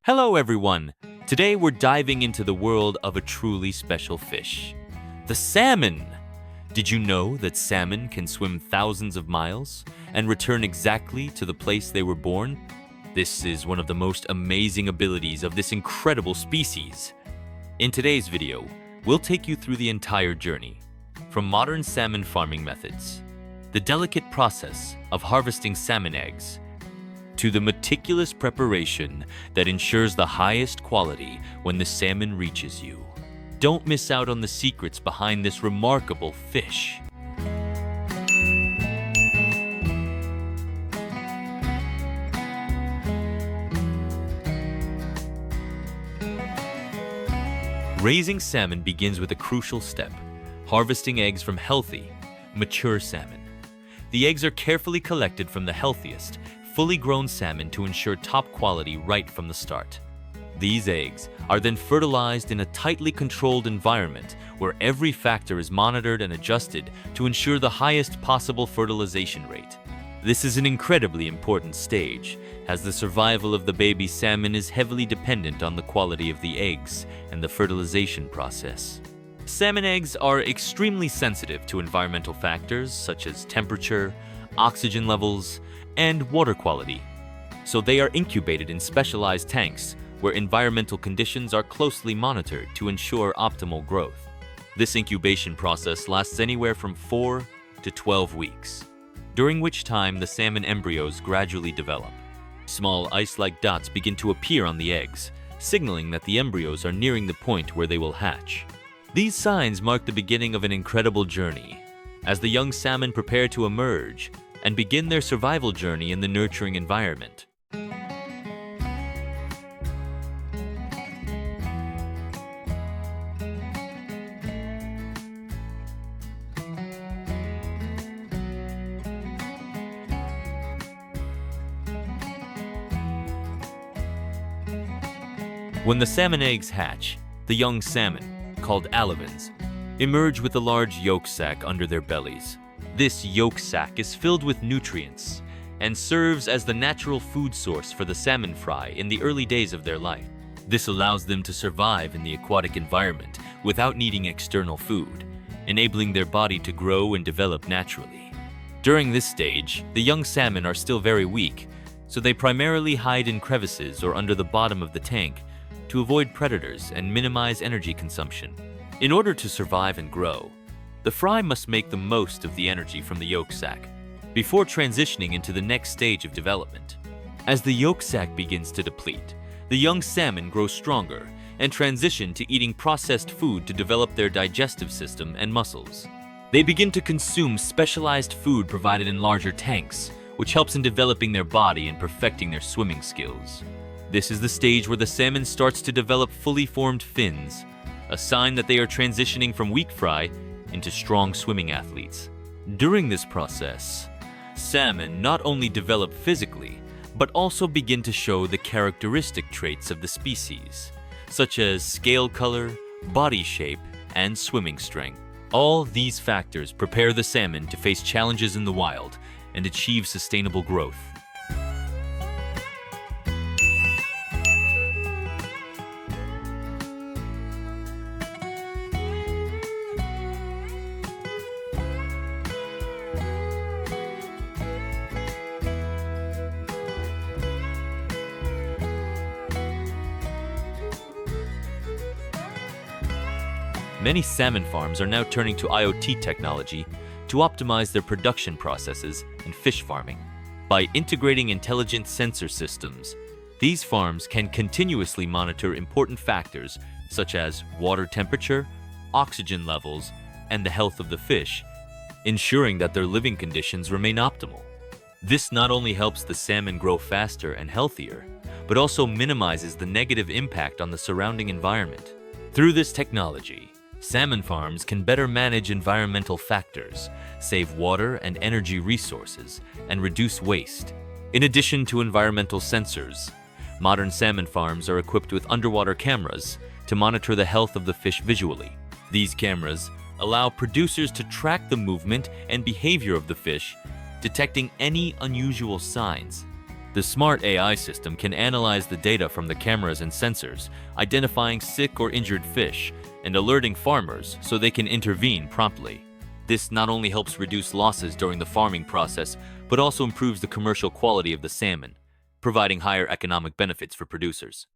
Hello everyone! Today we're diving into the world of a truly special fish, the salmon. Did you know that salmon can swim thousands of miles and return exactly to the place they were born? This is one of the most amazing abilities of this incredible species. In today's video, we'll take you through the entire journey, from modern salmon farming methods, the delicate process of harvesting salmon eggs, to the meticulous preparation that ensures the highest quality when the salmon reaches you. Don't miss out on the secrets behind this remarkable fish. Raising salmon begins with a crucial step: harvesting eggs from healthy, mature salmon. The eggs are carefully collected from the healthiest, fully grown salmon to ensure top quality right from the start. These eggs are then fertilized in a tightly controlled environment where every factor is monitored and adjusted to ensure the highest possible fertilization rate. This is an incredibly important stage, as the survival of the baby salmon is heavily dependent on the quality of the eggs and the fertilization process. Salmon eggs are extremely sensitive to environmental factors such as temperature, oxygen levels, and water quality. So they are incubated in specialized tanks where environmental conditions are closely monitored to ensure optimal growth. This incubation process lasts anywhere from 4 to 12 weeks, during which time the salmon embryos gradually develop. Small ice-like dots begin to appear on the eggs, signaling that the embryos are nearing the point where they will hatch. These signs mark the beginning of an incredible journey, as the young salmon prepare to emerge and begin their survival journey in the nurturing environment. When the salmon eggs hatch, the young salmon, called alevins, emerge with a large yolk sac under their bellies. This yolk sac is filled with nutrients and serves as the natural food source for the salmon fry in the early days of their life. This allows them to survive in the aquatic environment without needing external food, enabling their body to grow and develop naturally. During this stage, the young salmon are still very weak, so they primarily hide in crevices or under the bottom of the tank to avoid predators and minimize energy consumption. In order to survive and grow, the fry must make the most of the energy from the yolk sac before transitioning into the next stage of development. As the yolk sac begins to deplete, the young salmon grow stronger and transition to eating processed food to develop their digestive system and muscles. They begin to consume specialized food provided in larger tanks, which helps in developing their body and perfecting their swimming skills. This is the stage where the salmon starts to develop fully formed fins, a sign that they are transitioning from weak fry into strong swimming athletes. During this process, salmon not only develop physically, but also begin to show the characteristic traits of the species, such as scale color, body shape, and swimming strength. All these factors prepare the salmon to face challenges in the wild and achieve sustainable growth. Many salmon farms are now turning to IoT technology to optimize their production processes and fish farming. By integrating intelligent sensor systems, these farms can continuously monitor important factors such as water temperature, oxygen levels, and the health of the fish, ensuring that their living conditions remain optimal. This not only helps the salmon grow faster and healthier, but also minimizes the negative impact on the surrounding environment. Through this technology, salmon farms can better manage environmental factors, save water and energy resources, and reduce waste. In addition to environmental sensors, modern salmon farms are equipped with underwater cameras to monitor the health of the fish visually. These cameras allow producers to track the movement and behavior of the fish, detecting any unusual signs. The smart AI system can analyze the data from the cameras and sensors, identifying sick or injured fish and alerting farmers so they can intervene promptly. This not only helps reduce losses during the farming process, but also improves the commercial quality of the salmon, providing higher economic benefits for producers.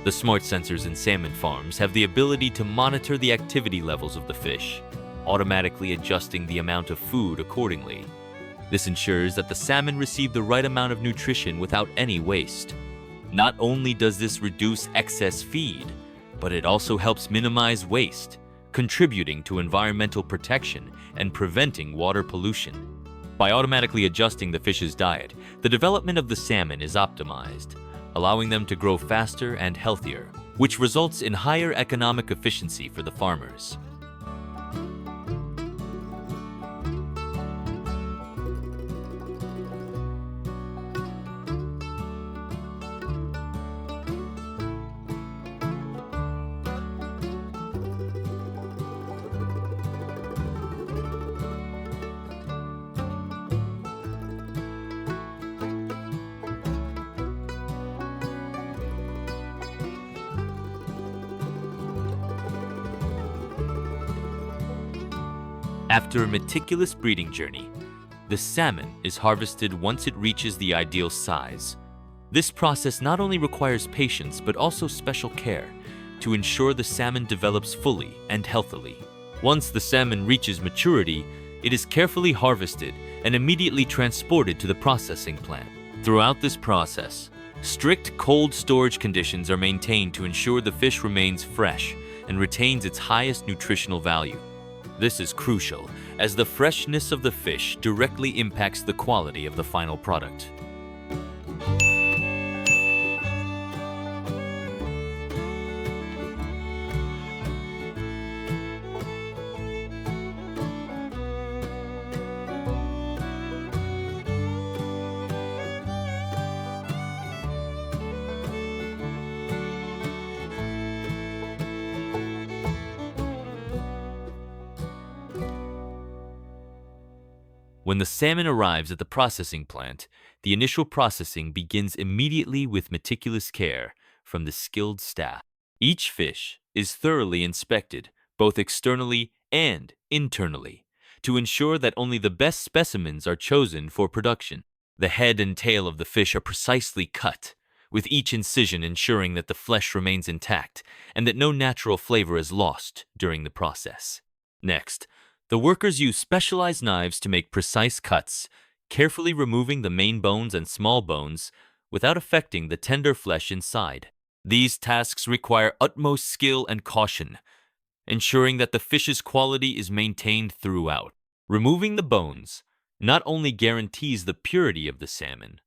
The smart sensors in salmon farms have the ability to monitor the activity levels of the fish, automatically adjusting the amount of food accordingly. This ensures that the salmon receive the right amount of nutrition without any waste. Not only does this reduce excess feed, but it also helps minimize waste, contributing to environmental protection and preventing water pollution. By automatically adjusting the fish's diet, the development of the salmon is optimized, allowing them to grow faster and healthier, which results in higher economic efficiency for the farmers. After a meticulous breeding journey, the salmon is harvested once it reaches the ideal size. This process not only requires patience but also special care to ensure the salmon develops fully and healthily. Once the salmon reaches maturity, it is carefully harvested and immediately transported to the processing plant. Throughout this process, strict cold storage conditions are maintained to ensure the fish remains fresh and retains its highest nutritional value. This is crucial, as the freshness of the fish directly impacts the quality of the final product. When the salmon arrives at the processing plant, the initial processing begins immediately with meticulous care from the skilled staff. Each fish is thoroughly inspected, both externally and internally, to ensure that only the best specimens are chosen for production. The head and tail of the fish are precisely cut, with each incision ensuring that the flesh remains intact and that no natural flavor is lost during the process. Next, the workers use specialized knives to make precise cuts, carefully removing the main bones and small bones without affecting the tender flesh inside. These tasks require utmost skill and caution, ensuring that the fish's quality is maintained throughout. Removing the bones not only guarantees the purity of the salmon,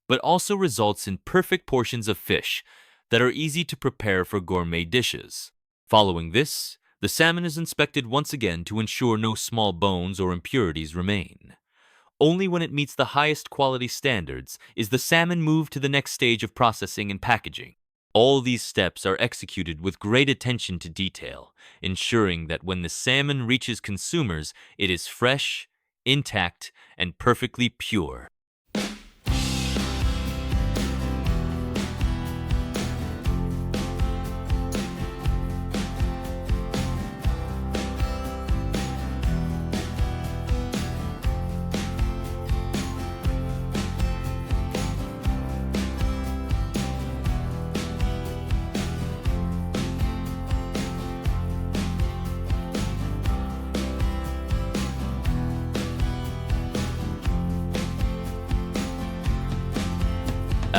but also results in perfect portions of fish that are easy to prepare for gourmet dishes. Following this, the salmon is inspected once again to ensure no small bones or impurities remain. Only when it meets the highest quality standards is the salmon moved to the next stage of processing and packaging. All these steps are executed with great attention to detail, ensuring that when the salmon reaches consumers, it is fresh, intact, and perfectly pure.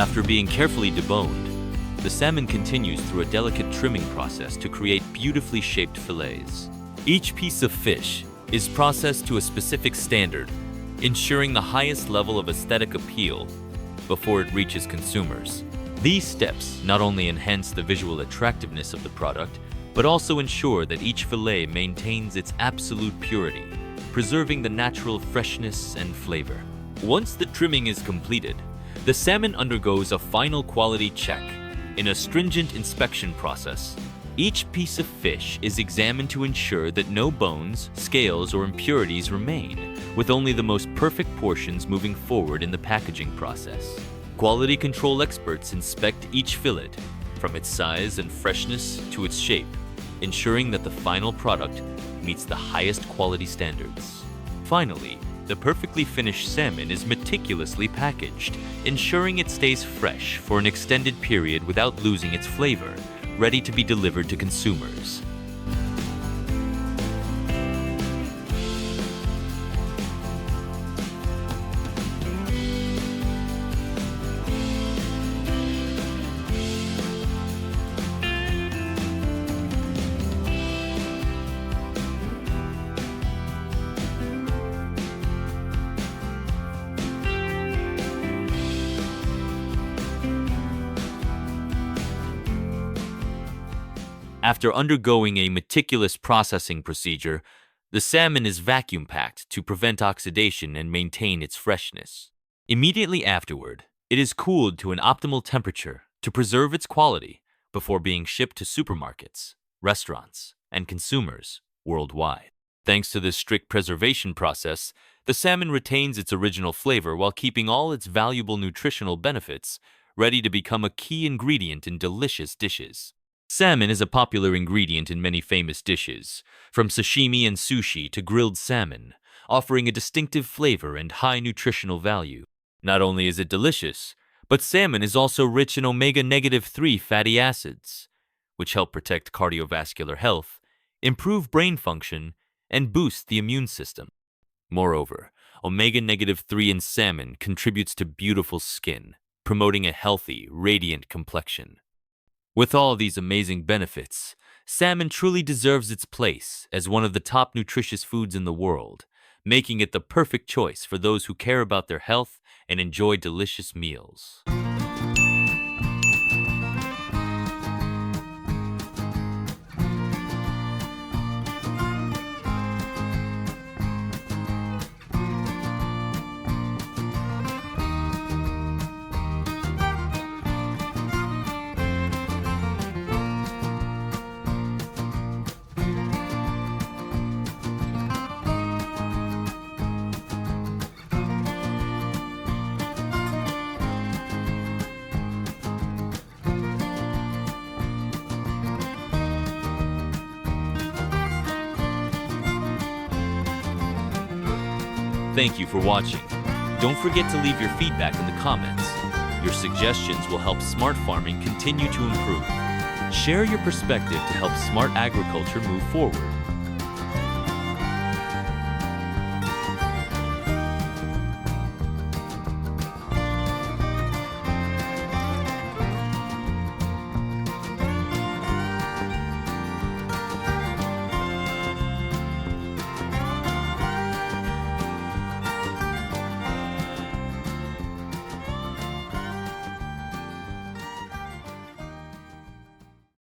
After being carefully deboned, the salmon continues through a delicate trimming process to create beautifully shaped fillets. Each piece of fish is processed to a specific standard, ensuring the highest level of aesthetic appeal before it reaches consumers. These steps not only enhance the visual attractiveness of the product, but also ensure that each fillet maintains its absolute purity, preserving the natural freshness and flavor. Once the trimming is completed, the salmon undergoes a final quality check in a stringent inspection process. Each piece of fish is examined to ensure that no bones, scales, or impurities remain, with only the most perfect portions moving forward in the packaging process. Quality control experts inspect each fillet, from its size and freshness to its shape, ensuring that the final product meets the highest quality standards. Finally, the perfectly finished salmon is meticulously packaged, ensuring it stays fresh for an extended period without losing its flavor, ready to be delivered to consumers. After undergoing a meticulous processing procedure, the salmon is vacuum packed to prevent oxidation and maintain its freshness. Immediately afterward, it is cooled to an optimal temperature to preserve its quality before being shipped to supermarkets, restaurants, and consumers worldwide. Thanks to this strict preservation process, the salmon retains its original flavor while keeping all its valuable nutritional benefits, ready to become a key ingredient in delicious dishes. Salmon is a popular ingredient in many famous dishes, from sashimi and sushi to grilled salmon, offering a distinctive flavor and high nutritional value. Not only is it delicious, but salmon is also rich in omega-3 fatty acids, which help protect cardiovascular health, improve brain function, and boost the immune system. Moreover, omega-3 in salmon contributes to beautiful skin, promoting a healthy, radiant complexion. With all these amazing benefits, salmon truly deserves its place as one of the top nutritious foods in the world, making it the perfect choice for those who care about their health and enjoy delicious meals. Thank you for watching. Don't forget to leave your feedback in the comments. Your suggestions will help smart farming continue to improve. Share your perspective to help smart agriculture move forward.